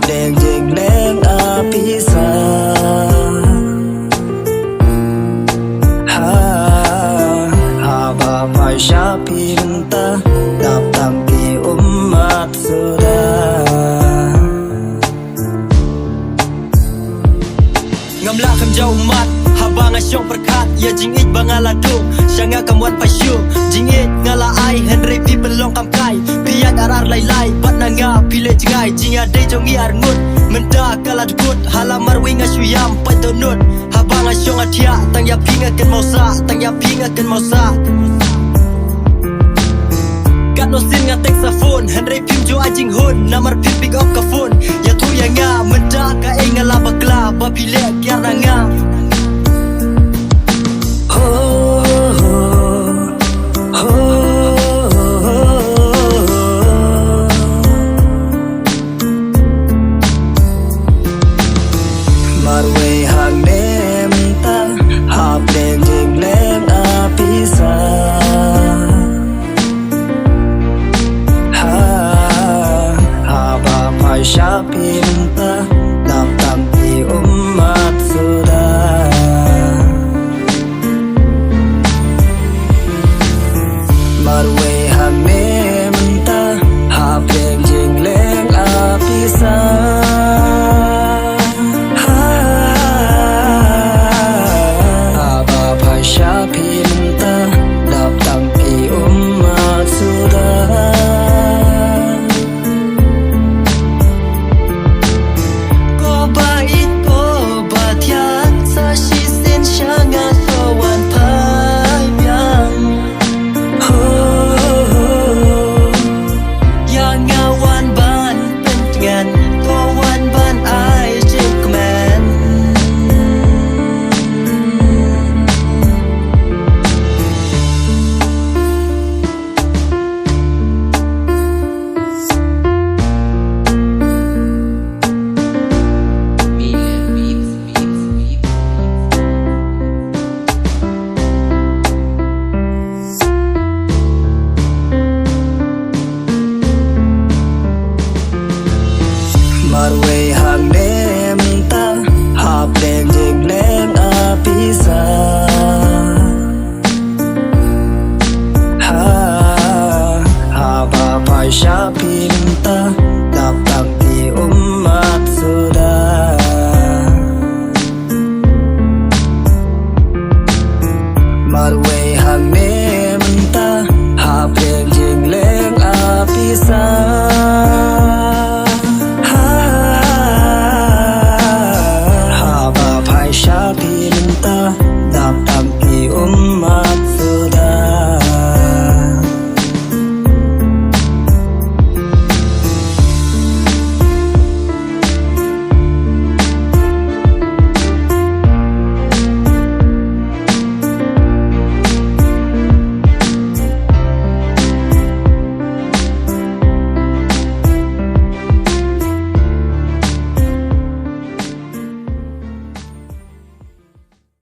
đèn dừng lên à pizza ha ba mai shopping ta đạp tăng kỳ umat sudah ngam la kham jauh mat habang asyong perkat ya jingit bangala dong syanga kamwat pasyung jingit ngala ai henry pi belong kam kai piat arar lai lai bat nanga pile jingai jinga dei jongi arngut menda kala dukut halamar winga syuyam patonut habang asyong atia tang ya pinga ken mausa tang ya pinga ken mausa kat no sin nga tek sa phone henry pim jo ajing hun namar pim pick up ka phone ya thu ya nga menda ka engala bakla ba pile kyar nga